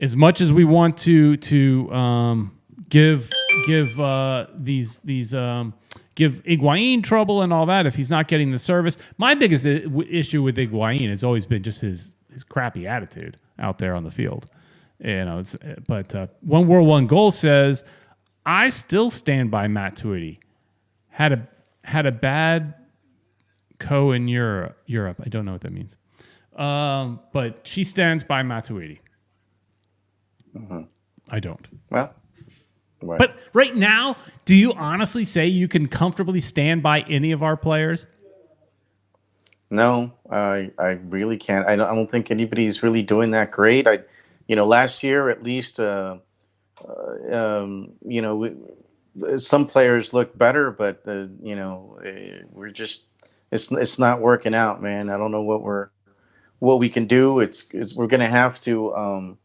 as much as we want to give give these give Higuain trouble and all that if he's not getting the service. My biggest issue with Higuain has always been just his crappy attitude out there on the field. But One World One Goal says, I still stand by Matt Tweedy. Had a bad in Europe. I don't know what that means. But she stands by Matuidi. Mm-hmm. I don't. Well, right. But right now, do you honestly say you can comfortably stand by any of our players? No, I really can't. I don't think anybody's really doing that great. Last year at least, some players look better, but we're just it's not working out, man. I don't know what we can do. We're gonna have to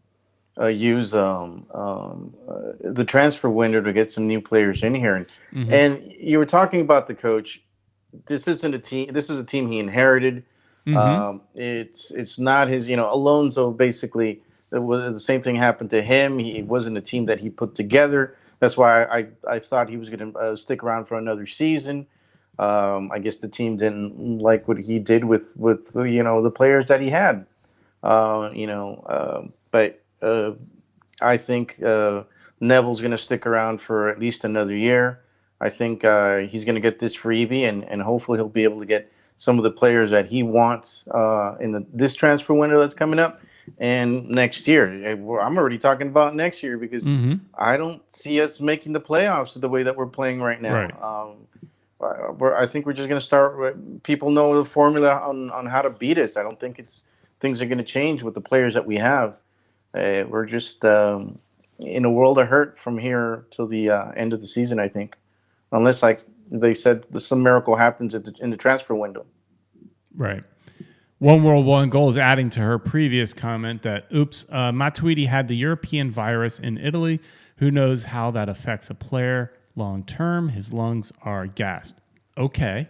use the transfer window to get some new players in here. And you were talking about the coach. This isn't a team. This is a team he inherited. It's not his. Alonso basically. The same thing happened to him. It wasn't a team that he put together. That's why I thought he was going to stick around for another season. I guess the team didn't like what he did with the players that he had. But I think Neville's going to stick around for at least another year. I think he's going to get this freebie, and hopefully he'll be able to get some of the players that he wants in this transfer window that's coming up. And next year, I'm already talking about next year because I don't see us making the playoffs the way that we're playing right now. Right. I think we're just going to start. People know the formula on how to beat us. I don't think things are going to change with the players that we have. We're just in a world of hurt from here till the end of the season, I think, unless, like they said, some miracle happens in the transfer window. Right. One World One Goal is adding to her previous comment that, oops, Matuidi had the European virus in Italy. Who knows how that affects a player long term? His lungs are gassed. Okay.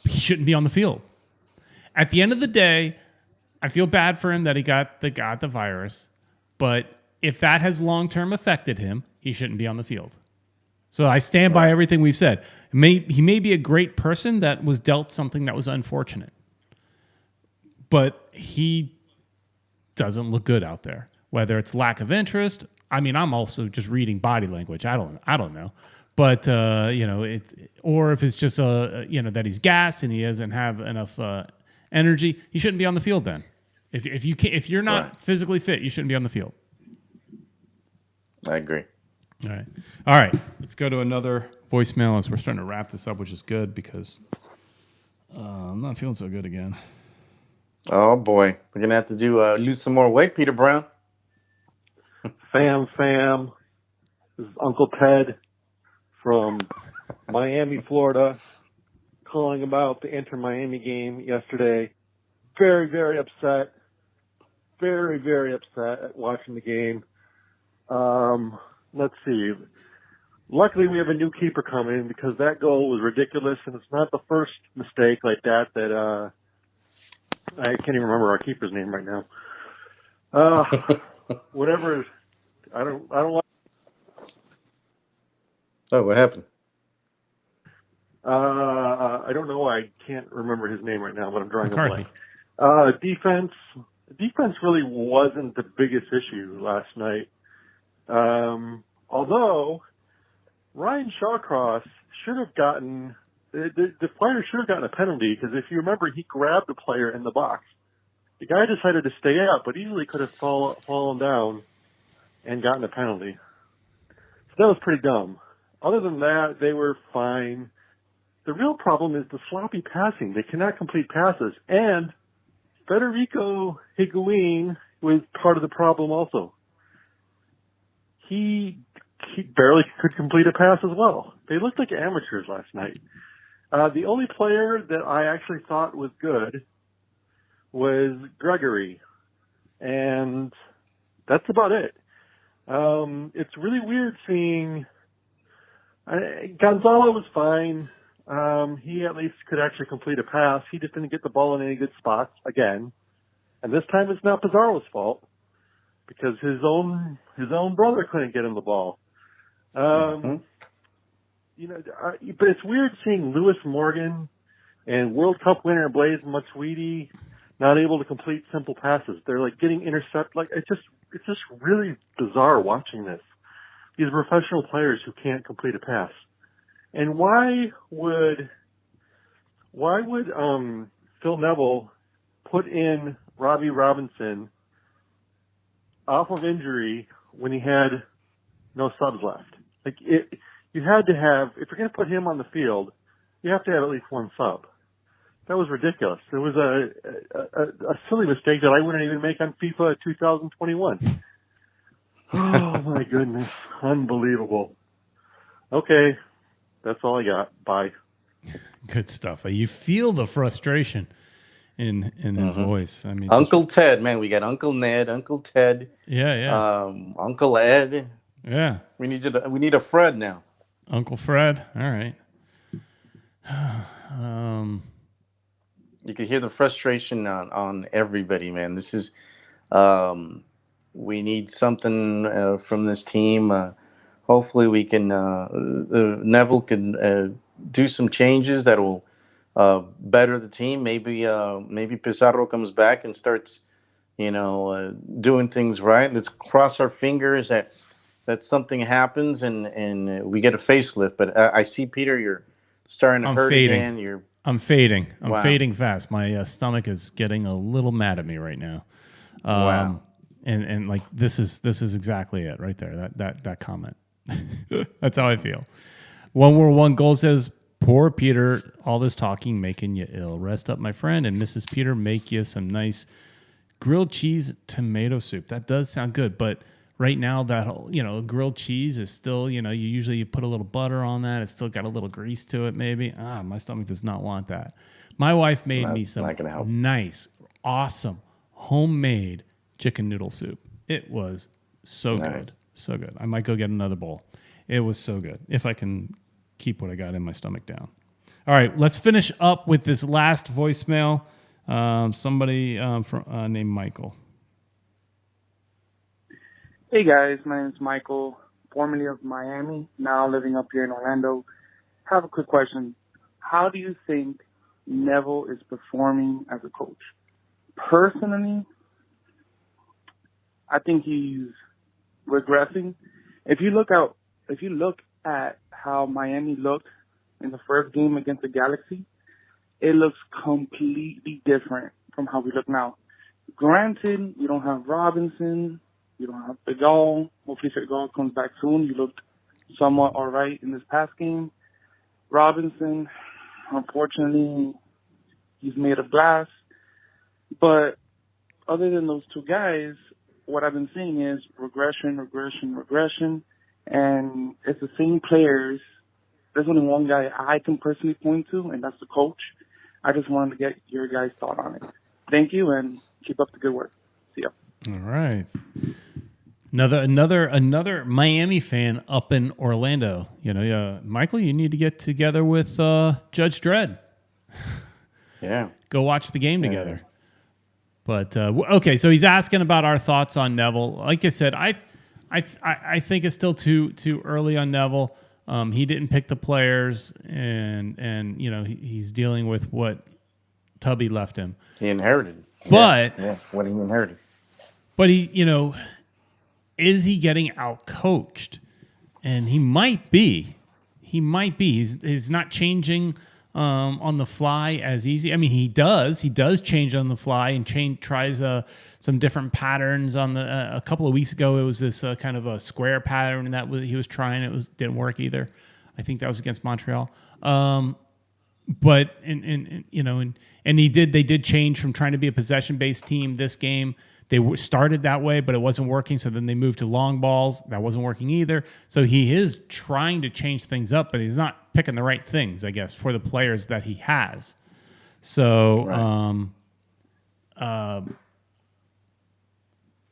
He shouldn't be on the field. At the end of the day, I feel bad for him that he got the virus. But if that has long term affected him, he shouldn't be on the field. So I stand by everything we've said. He may be a great person that was dealt something that was unfortunate. But he doesn't look good out there. Whether it's lack of interest, I mean, I'm also just reading body language. I don't know, but or if it's just that he's gassed and he doesn't have enough energy, he shouldn't be on the field. Then, if you're not physically fit, you shouldn't be on the field. I agree. All right. Let's go to another voicemail as we're starting to wrap this up, which is good because I'm not feeling so good again. Oh, boy. We're going to have to lose some more weight, Peter Brown. Fam. This is Uncle Ted from Miami, Florida, calling about the Inter-Miami game yesterday. Very, very upset. Very, very upset at watching the game. Let's see. Luckily, we have a new keeper coming because that goal was ridiculous, and it's not the first mistake like that I can't even remember our keeper's name right now. Whatever. I don't like. Oh, what happened? I don't know. I can't remember his name right now, but I'm drawing a blank. Defense really wasn't the biggest issue last night. Although Ryan Shawcross should have gotten. The player should have gotten a penalty because if you remember, he grabbed the player in the box. The guy decided to stay up, but easily could have fallen down and gotten a penalty. So that was pretty dumb. Other than that, they were fine. The real problem is the sloppy passing. They cannot complete passes. And Federico Higuain was part of the problem also. He barely could complete a pass as well. They looked like amateurs last night. The only player that I actually thought was good was Gregory, and that's about it. It's really weird seeing Gonzalo was fine. He at least could actually complete a pass. He just didn't get the ball in any good spots again. And this time it's not Pizarro's fault because his own brother couldn't get him the ball. But it's weird seeing Lewis Morgan and World Cup winner Blaise Matuidi not able to complete simple passes. They're like getting intercepted. Like it's just really bizarre watching this. These professional players who can't complete a pass. And why would Phil Neville put in Robbie Robinson off of injury when he had no subs left? Like you had to have, if you're going to put him on the field, you have to have at least one sub. That was ridiculous. It was a silly mistake that I wouldn't even make on FIFA 2021. Oh my goodness. Unbelievable. Okay. That's all I got. Bye. Good stuff. You feel the frustration in his voice. I mean, Uncle Ted, man. We got Uncle Ned, Uncle Ted. Yeah. Uncle Ed. Yeah. We need a Fred now. Uncle Fred. All right. You can hear the frustration on everybody, man. This is, we need something from this team. Hopefully we can, Neville can do some changes that will better the team. Maybe Pizarro comes back and starts, doing things right. Let's cross our fingers that something happens and we get a facelift. But I see, Peter, you're starting to hurt again. I'm fading. I'm fading fast. My stomach is getting a little mad at me right now. Wow. And like this is exactly it right there. That comment. That's how I feel. 1-1 goal says, "Poor Peter, all this talking making you ill. Rest up, my friend, and Mrs. Peter make you some nice grilled cheese tomato soup." That does sound good, but right now that whole, grilled cheese is still, you put a little butter on that. It's still got a little grease to it, maybe. My stomach does not want that. My wife made me some nice, awesome, homemade chicken noodle soup. It was so good. So good. I might go get another bowl. It was so good. If I can keep what I got in my stomach down. All right, let's finish up with this last voicemail. Somebody named Michael. Hey guys, my name is Michael, formerly of Miami, now living up here in Orlando. I have a quick question. How do you think Neville is performing as a coach? Personally, I think he's regressing. If you look at how Miami looked in the first game against the Galaxy, it looks completely different from how we look now. Granted, you don't have Robinson. You don't have Futbol. Hopefully Futbol comes back soon. You looked somewhat all right in this past game. Robinson, unfortunately, he's made of glass. But other than those two guys, what I've been seeing is regression. And it's the same players. There's only one guy I can personally point to, and that's the coach. I just wanted to get your guys' thought on it. Thank you, and keep up the good work. See ya. All right. Another Miami fan up in Orlando. Michael, you need to get together with Judge Dredd. Yeah. Go watch the game together. But okay, so he's asking about our thoughts on Neville. Like I said, I think it's still too early on Neville. He didn't pick the players, and he's dealing with what Tubby left him. He inherited. But what he inherited. But he, is he getting out-coached? And he might be. He's not changing on the fly as easy. I mean, he does change on the fly and tries some different patterns on the. A couple of weeks ago, it was this kind of a square pattern that he was trying. Didn't work either. I think that was against Montreal. But they did change from trying to be a possession-based team this game. They started that way, but it wasn't working. So then they moved to long balls. That wasn't working either. So he is trying to change things up, but he's not picking the right things, I guess, for the players that he has. So right.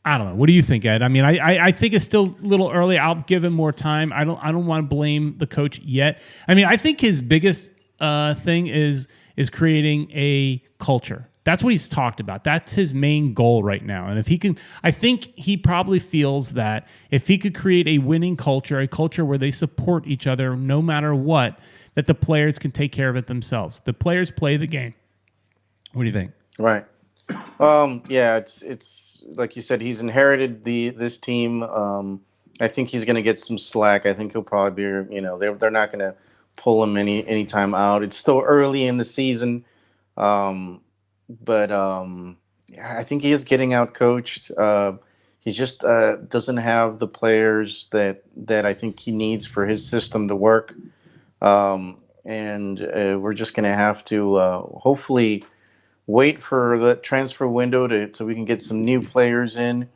I don't know. What do you think, Ed? I mean, I think it's still a little early. I'll give him more time. I don't want to blame the coach yet. I mean, I think his biggest thing is creating a culture. That's what he's talked about. That's his main goal right now. And if he can, I think he probably feels that if he could create a winning culture, a culture where they support each other no matter what, that the players can take care of it themselves. The players play the game. What do you think? Right. Yeah, it's like you said, he's inherited this team. I think he's going to get some slack. I think he'll probably be, they're not going to pull him any time out. It's still early in the season, but I think he is getting out coached. He just doesn't have the players that I think he needs for his system to work, and we're just going to have to hopefully wait for the transfer window so we can get some new players in.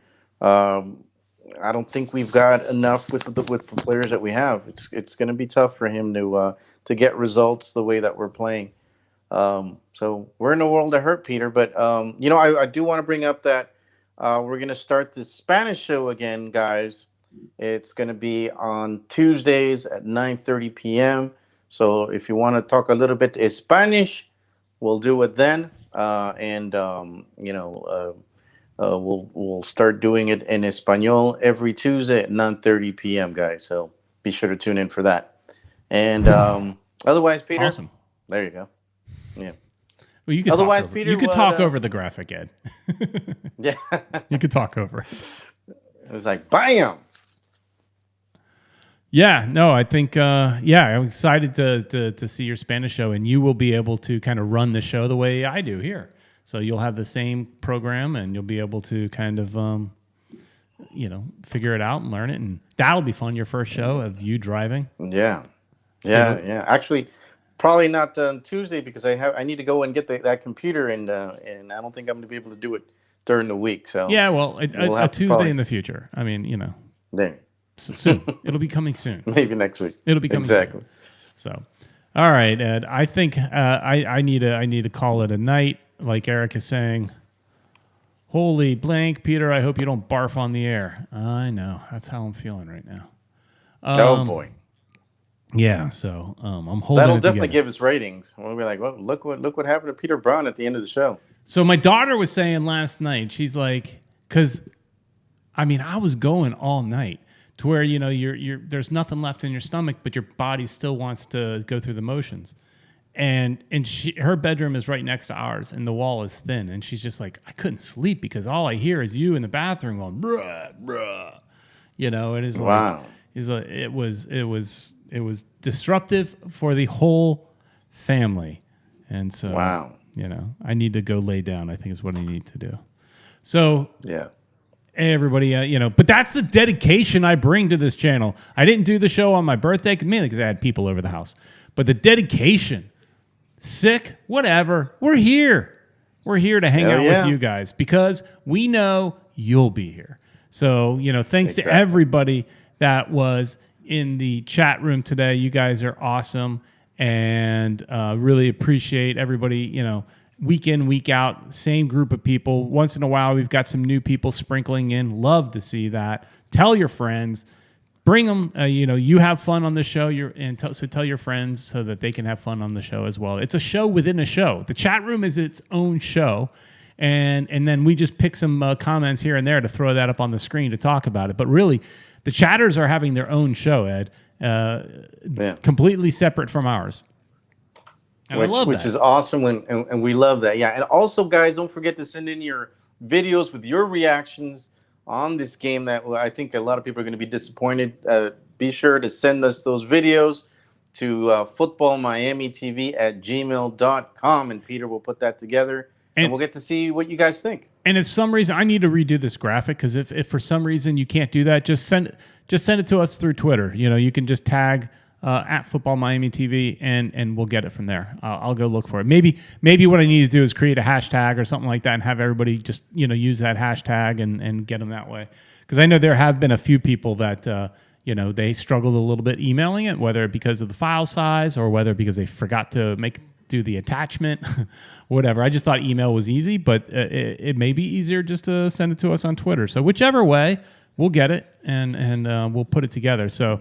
I don't think we've got enough with the players that we have. It's going to be tough for him to get results the way that we're playing. So we're in a world of hurt, Peter. But I do want to bring up that we're going to start the Spanish show again, guys. It's going to be on Tuesdays at 9:30 p.m. So if you want to talk a little bit Spanish, we'll do it then. We'll start doing it in Espanol every Tuesday at 9:30 p.m., guys. So be sure to tune in for that. And otherwise, Peter. Awesome. There you go. Yeah. Well, you could otherwise, talk over, Peter, you could talk over the graphic, Ed. Yeah. You could talk over. It was like, bam. Yeah, no, I think, I'm excited to see your Spanish show, and you will be able to kind of run the show the way I do here. So you'll have the same program, and you'll be able to kind of, figure it out and learn it, and that'll be fun. Your first show of you driving. Yeah. Actually, probably not on Tuesday because I need to go and get that computer, and I don't think I'm going to be able to do it during the week. So yeah, well, a Tuesday in the future. I mean, there. Soon. It'll be coming soon. Maybe next week. It'll be coming exactly. Soon. So, all right, Ed. I think I need to call it a night. Like Eric is saying, holy blank, Peter, I hope you don't barf on the air. I know. That's how I'm feeling right now. Oh, boy. Yeah, so I'm holding That'll it definitely together. give us ratings. We'll be like, well, look what happened to Peter Brown at the end of the show. So my daughter was saying last night, she's like, because, I was going all night to where, you're there's nothing left in your stomach, but your body still wants to go through the motions. And her bedroom is right next to ours, and the wall is thin. And she's just like, I couldn't sleep because all I hear is you in the bathroom going, bruh, bruh. It is wow. Like, it was disruptive for the whole family. And so, wow. I need to go lay down, I think is what I need to do. So, yeah. Hey, everybody, but that's the dedication I bring to this channel. I didn't do the show on my birthday, mainly because I had people over the house. But the dedication, sick, whatever, we're here. We're here to hang out with you guys because we know you'll be here. So, thanks to everybody that was in the chat room today. You guys are awesome, and really appreciate everybody, week in, week out, same group of people. Once in a while, we've got some new people sprinkling in. Love to see that. Tell your friends. Bring them. You have fun on the show. So tell your friends so that they can have fun on the show as well. It's a show within a show. The chat room is its own show, and then we just pick some comments here and there to throw that up on the screen to talk about it. But really, the chatters are having their own show, Ed, completely separate from ours. And I love that. Which is awesome, and we love that. Yeah, and also, guys, don't forget to send in your videos with your reactions on this game that I think a lot of people are going to be disappointed. Be sure to send us those videos to futbolmiamitv@gmail.com, and Peter will put that together, and we'll get to see what you guys think. And if some reason I need to redo this graphic, because if for some reason you can't do that, just send it to us through Twitter. You can just tag at futbolmiamitv, and we'll get it from there. I'll go look for it. Maybe what I need to do is create a hashtag or something like that and have everybody just use that hashtag and get them that way. Because I know there have been a few people that they struggled a little bit emailing it, whether because of the file size or whether because they forgot to do the attachment, whatever. I just thought email was easy, but it may be easier just to send it to us on Twitter. So whichever way, we'll get it and we'll put it together. So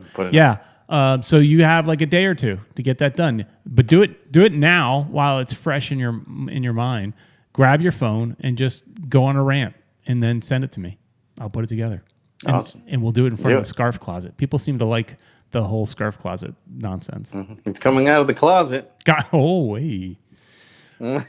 so you have like a day or two to get that done, but do it now while it's fresh in your mind. grab your phone and just go on a rant and then send it to me. I'll put it together. Awesome. And we'll do it in front of the scarf closet. People seem to like the whole scarf closet nonsense. It's coming out of the closet. Wait. All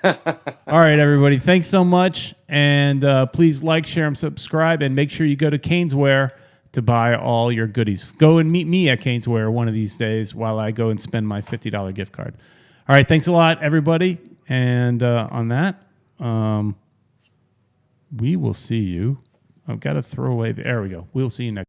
right, everybody. Thanks so much. And please like, share, and subscribe. And make sure you go to Caneswear to buy all your goodies. Go and meet me at Caneswear one of these days while I go and spend my $50 gift card. All right. Thanks a lot, everybody. And on that, we will see you. I've got to throw away. There we go. We'll see you next.